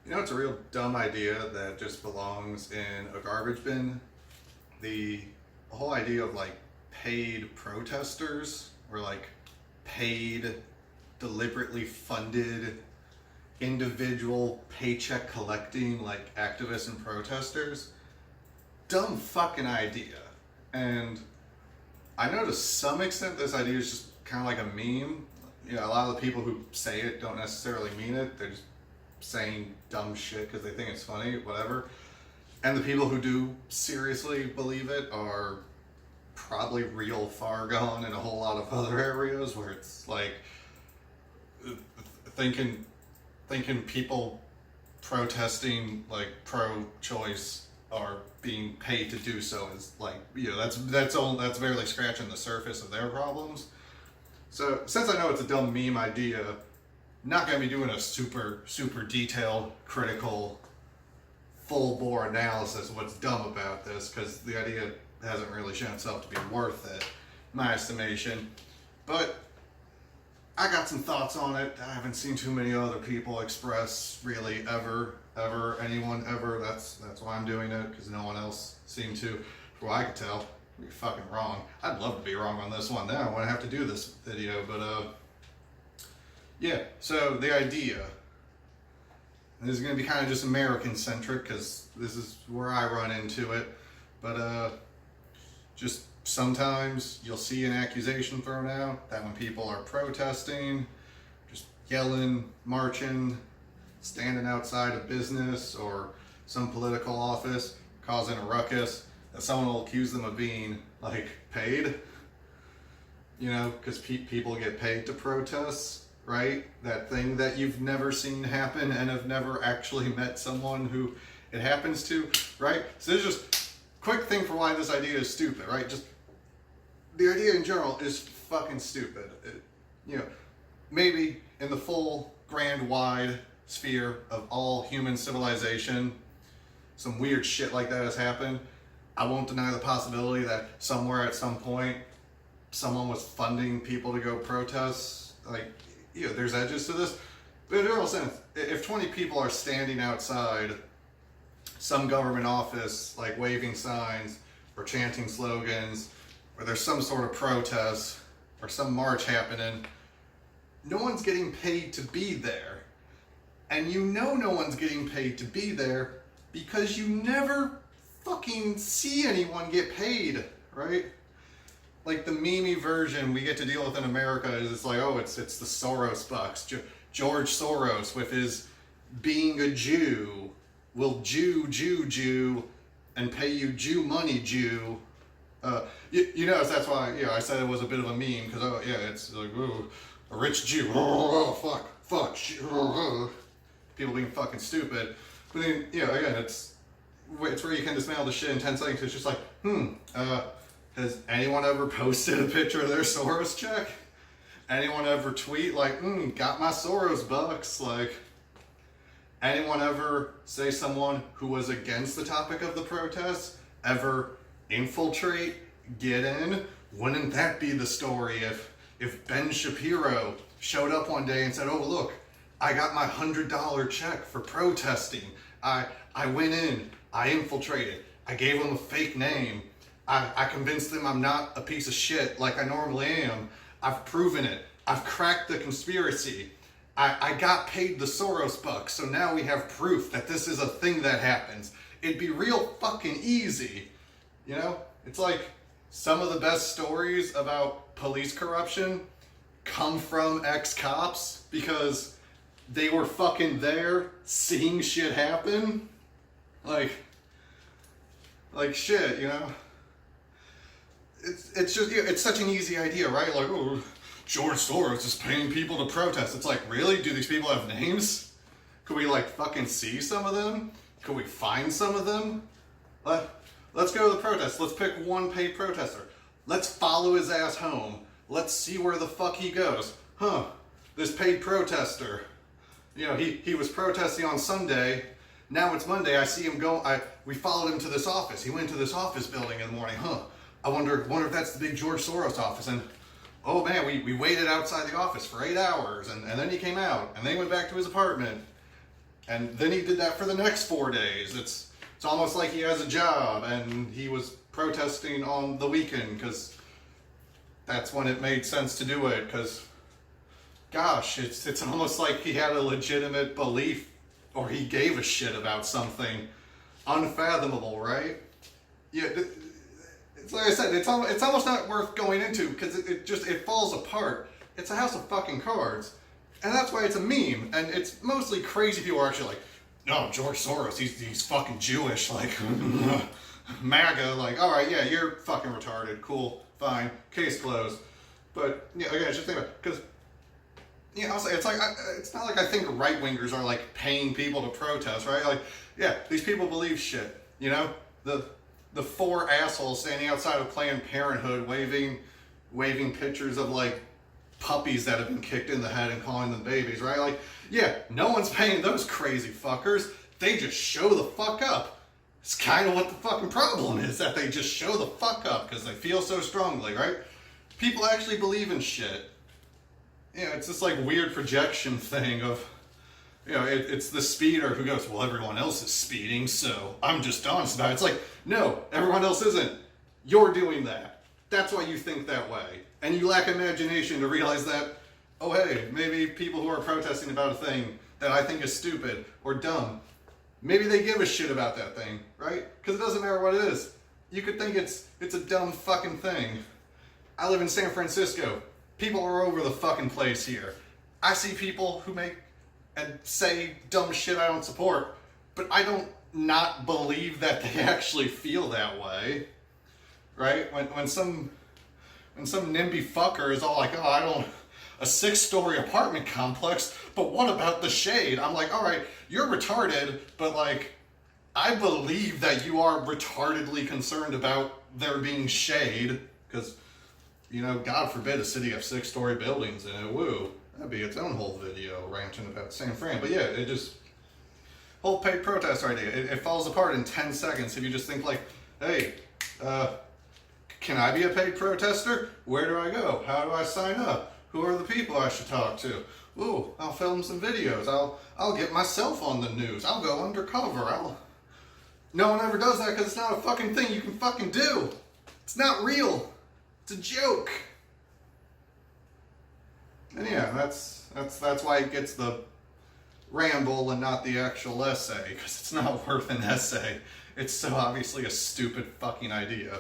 You know, it's a real dumb idea that just belongs in a garbage bin. The whole idea of like paid protesters or like paid, deliberately funded, individual paycheck collecting like activists and protesters, dumb fucking idea. And I know to some extent this idea is just kind of like a meme. You know, a lot of the people who say it don't necessarily mean it. They're just saying dumb shit because they think it's funny, whatever. And the people who do seriously believe it are probably real far gone in a whole lot of other areas where it's like thinking people protesting like pro-choice are being paid to do so is like, you know, that's barely scratching the surface of their problems. So since I know it's a dumb meme idea, not going to be doing a super detailed, critical, full-bore analysis of what's dumb about this, because the idea hasn't really shown itself to be worth it, in my estimation. But I got some thoughts on it. I haven't seen too many other people express really ever, anyone ever. That's why I'm doing it, because no one else seemed to, from what I could tell. I'd be fucking wrong. I'd love to be wrong on this one. Now I wouldn't have to do this video, but yeah, so the idea, this is going to be kind of just American-centric because this is where I run into it, but just sometimes you'll see an accusation thrown out that when people are protesting, just yelling, marching, standing outside a business or some political office, causing a ruckus, that someone will accuse them of being, like, paid, you know, because people get paid to protest. Right? That thing that you've never seen happen and have never actually met someone who it happens to, right? So there's just quick thing for why this idea is stupid, right? Just the idea in general is fucking stupid. You know, maybe in the full, grand, wide sphere of all human civilization, some weird shit like that has happened. I won't deny the possibility that somewhere at some point, someone was funding people to go protest, like, you know, there's edges to this, but in a general sense, if 20 people are standing outside some government office, like waving signs or chanting slogans, or there's some sort of protest or some march happening, no one's getting paid to be there. And you know no one's getting paid to be there because you never fucking see anyone get paid, right? Like the meme version we get to deal with in America is it's like, oh, it's the Soros bucks. George Soros with his being a Jew will Jew and pay you Jew money, Jew. You know, that's why, you know, I said it was a bit of a meme because, oh yeah, it's like, ooh, a rich Jew. Oh, fuck. People being fucking stupid. But then, you know, again, it's where you can dismantle the shit in 10 seconds. It's just like, has anyone ever posted a picture of their Soros check? Anyone ever tweet like, got my Soros bucks? Like, anyone ever say someone who was against the topic of the protest ever infiltrate, get in? Wouldn't that be the story if Ben Shapiro showed up one day and said, oh look, I got my $100 check for protesting. I went in, I infiltrated, I gave them a fake name. I convinced them I'm not a piece of shit like I normally am. I've proven it. I've cracked the conspiracy. I got paid the Soros bucks, so now we have proof that this is a thing that happens. It'd be real fucking easy. You know? It's like some of the best stories about police corruption come from ex-cops because they were fucking there seeing shit happen. Like shit, you know? It's just, it's such an easy idea, right? Like, oh, George Soros is paying people to protest. It's like, really? Do these people have names? Could we like fucking see some of them? Could we find some of them? Let's go to the protest. Let's pick one paid protester. Let's follow his ass home. Let's see where the fuck he goes. This paid protester. You know, he was protesting on Sunday. Now it's Monday. I see him go. We followed him to this office. He went to this office building in the morning. I wonder if that's the big George Soros office. And oh man, we waited outside the office for 8 hours, and then he came out, and then he went back to his apartment. And then he did that for the next 4 days. It's almost like he has a job, and he was protesting on the weekend because that's when it made sense to do it. Because, gosh, it's almost like he had a legitimate belief, or he gave a shit about something unfathomable, right? Yeah, it's like I said, it's almost not worth going into because it falls apart. It's a house of fucking cards. And that's why it's a meme, and it's mostly crazy people are actually like, no, George Soros, he's fucking Jewish, like, MAGA, like, alright, yeah, you're fucking retarded, cool, fine, case closed. But, yeah, again, just think about it, because, yeah, I'll say, it's like, it's not like I think right-wingers are, like, paying people to protest, right? Like, yeah, these people believe shit, you know? The 4 assholes standing outside of Planned Parenthood waving pictures of, like, puppies that have been kicked in the head and calling them babies, right? Like, yeah, no one's paying those crazy fuckers. They just show the fuck up. It's kind of what the fucking problem is, that they just show the fuck up because they feel so strongly, right? People actually believe in shit. Yeah, it's this like weird projection thing of, you know, it's the speeder who goes, well, everyone else is speeding, so I'm just honest about it. It's like, no, everyone else isn't. You're doing that. That's why you think that way. And you lack imagination to realize that, oh hey, maybe people who are protesting about a thing that I think is stupid or dumb, maybe they give a shit about that thing, right? Because it doesn't matter what it is. You could think it's a dumb fucking thing. I live in San Francisco. People are over the fucking place here. I see people who make and say dumb shit I don't support, but I don't not believe that they actually feel that way, right? When some NIMBY fucker is all like, oh, I don't, a 6-story apartment complex, but what about the shade? I'm like, all right, you're retarded, but like, I believe that you are retardedly concerned about there being shade, because, you know, God forbid a city have 6-story buildings in it, woo. That'd be its own whole video ranting about San Fran. But yeah, it just, whole paid protest idea, it falls apart in 10 seconds if you just think like, hey, can I be a paid protester? Where do I go? How do I sign up? Who are the people I should talk to? Ooh, I'll film some videos. I'll get myself on the news. I'll go undercover. No one ever does that because it's not a fucking thing you can fucking do. It's not real. It's a joke. And yeah, that's why it gets the ramble and not the actual essay, because it's not worth an essay. It's so obviously a stupid fucking idea.